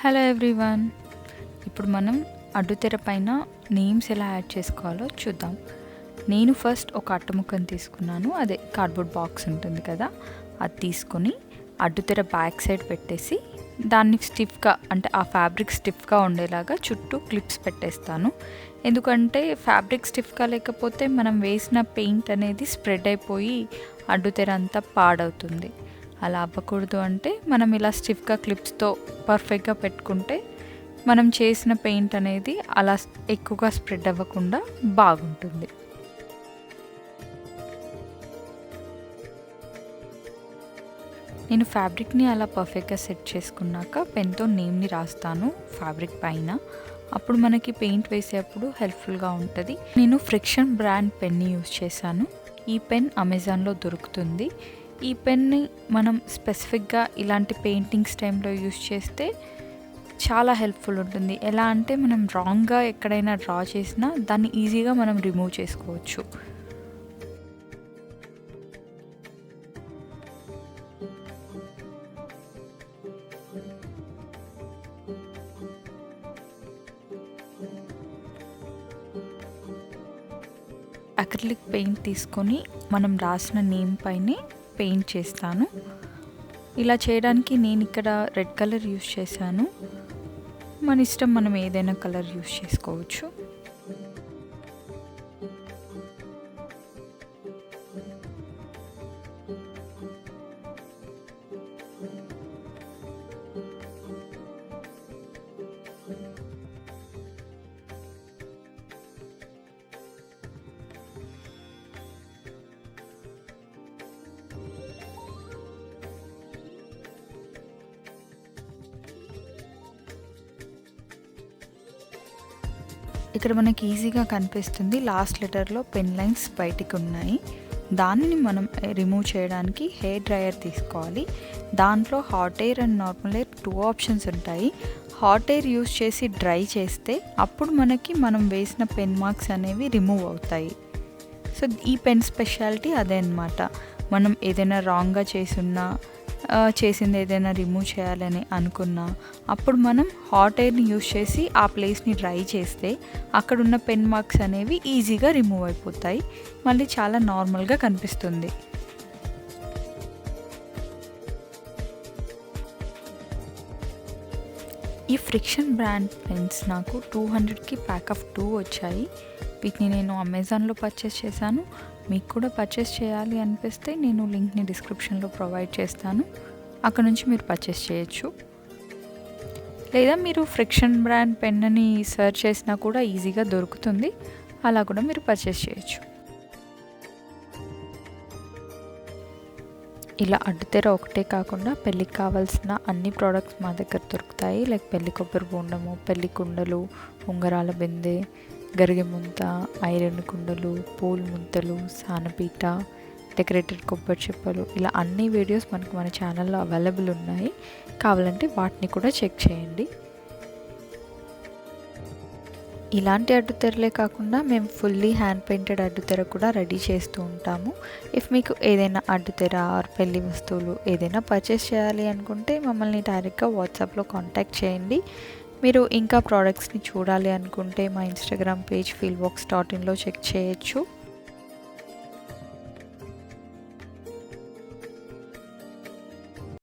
Hello everyone. ఇప్పుడు మనం అడ్డుతెర పైన నేమ్స్ ఎలా యాడ్ చేసుకోవాలో చూద్దాం. నేను ఫస్ట్ ఒక అట్టముక్కను తీసుకున్నాను, అదే కార్డ్బోర్డ్ బాక్స్ ఉంటుంది కదా, అది తీసుకొని అడ్డుతెర బ్యాక్ సైడ్ పెట్టేసి దాన్ని స్టిఫ్గా, అంటే ఆ ఫ్యాబ్రిక్ స్టిఫ్గా ఉండేలాగా చుట్టూ క్లిప్స్ పెట్టేస్తాను. ఎందుకంటే ఫ్యాబ్రిక్ స్టిఫ్గా లేకపోతే మనం వేసిన పెయింట్ అనేది స్ప్రెడ్ అయిపోయి అడ్డుతెర అంతా పాడవుతుంది. అలా అవ్వకూడదు అంటే మనం ఇలా స్టిఫ్గా క్లిప్స్తో పర్ఫెక్ట్గా పెట్టుకుంటే మనం చేసిన పెయింట్ అనేది అలా ఎక్కువగా స్ప్రెడ్ అవ్వకుండా బాగుంటుంది. నేను ఫ్యాబ్రిక్ని అలా పర్ఫెక్ట్గా సెట్ చేసుకున్నాక పెన్తో నేమ్ని రాస్తాను ఫ్యాబ్రిక్ పైన. అప్పుడు మనకి పెయింట్ వేసేటప్పుడు హెల్ప్ఫుల్గా ఉంటుంది. నేను ఫ్రిక్షన్ బ్రాండ్ పెన్ని యూజ్ చేశాను. ఈ పెన్ అమెజాన్లో దొరుకుతుంది. ఈ పెన్ని మనం స్పెసిఫిక్గా ఇలాంటి పెయింటింగ్స్ టైంలో యూజ్ చేస్తే చాలా హెల్ప్ఫుల్ ఉంటుంది. ఎలా అంటే మనం రాంగ్గా ఎక్కడైనా డ్రా చేసినా దాన్ని ఈజీగా మనం రిమూవ్ చేసుకోవచ్చు. అక్రిలిక్ పెయింట్ తీసుకొని మనం రాసిన నేమ్ పైనే పెయింట్ చేస్తాను. ఇలా చేయడానికి నేను ఇక్కడ రెడ్ కలర్ యూస్ చేశాను. మన ఇష్టం, మనం ఏదైనా కలర్ యూస్ చేసుకోవచ్చు. ఇక్కడ మనకి ఈజీగా కనిపిస్తుంది, లాస్ట్ లెటర్లో పెన్ లైన్స్ బయటికి ఉన్నాయి. దానిని మనం రిమూవ్ చేయడానికి హెయిర్ డ్రయర్ తీసుకోవాలి. దాంట్లో hot air and normal air 2 options ఉంటాయి. హాట్ ఎయిర్ యూస్ చేసి డ్రై చేస్తే అప్పుడు మనం వేసిన పెన్ మార్క్స్ అనేవి రిమూవ్ అవుతాయి. సో ఈ పెన్ స్పెషాలిటీ అదే అన్నమాట. మనం ఏదైనా రాంగ్గా చేసింది ఏదైనా రిమూవ్ చేయాలని అనుకున్నా అప్పుడు మనం హాట్ ఎయిర్ని యూస్ చేసి ఆ ప్లేస్ని డ్రై చేస్తే అక్కడున్న పెన్ మార్క్స్ అనేవి ఈజీగా రిమూవ్ అయిపోతాయి. మళ్ళీ చాలా నార్మల్గా కనిపిస్తుంది. ఈ ఫ్రిక్షన్ బ్రాండ్ పెన్స్ నాకు 200కి ప్యాక్ ఆఫ్ 2 వచ్చాయి. వీటిని నేను అమెజాన్లో పర్చేస్ చేశాను. మీకు కూడా పర్చేస్ చేయాలి అనిపిస్తే నేను లింక్ని డిస్క్రిప్షన్లో ప్రొవైడ్ చేస్తాను. అక్కడ నుంచి మీరు పర్చేస్ చేయొచ్చు. లేదా మీరు ఫ్రిక్షన్ బ్రాండ్ పెన్ని సెర్చ్ చేసినా కూడా ఈజీగా దొరుకుతుంది. అలా కూడా మీరు పర్చేస్ చేయొచ్చు. ఇలా అడ్డుతెర ఒకటే కాకుండా పెళ్ళికి కావాల్సిన అన్ని ప్రోడక్ట్స్ మా దగ్గర దొరుకుతాయి. లైక్ పెళ్లి కొబ్బరి బోండము, పెళ్లి కుండలు, ఉంగరాల బిందె, గరిగె ముంత, ఐరన్ కుండలు, పూల్ ముంతలు, సానపీట, డెకరేటెడ్ కొబ్బరి చెప్పలు, ఇలా అన్ని వీడియోస్ మనకు మన ఛానల్లో అవైలబుల్ ఉన్నాయి. కావాలంటే వాటిని కూడా చెక్ చేయండి. ఇలాంటి అడ్డుతెరలే కాకుండా మేము ఫుల్లీ హ్యాండ్ పెయింటెడ్ అడ్డుతెర కూడా రెడీ చేస్తూ ఉంటాము. ఇఫ్ మీకు ఏదైనా అడ్డుతెర ఆర్ పెళ్లి వస్తువులు ఏదైనా పర్చేస్ చేయాలి అనుకుంటే మమ్మల్ని డైరెక్ట్గా వాట్సాప్లో కాంటాక్ట్ చేయండి. మీరు ఇంకా ప్రోడక్ట్స్ని చూడాలి అనుకుంటే మా ఇన్స్టాగ్రామ్ పేజ్ feelbox.inలో చెక్ చేయొచ్చు.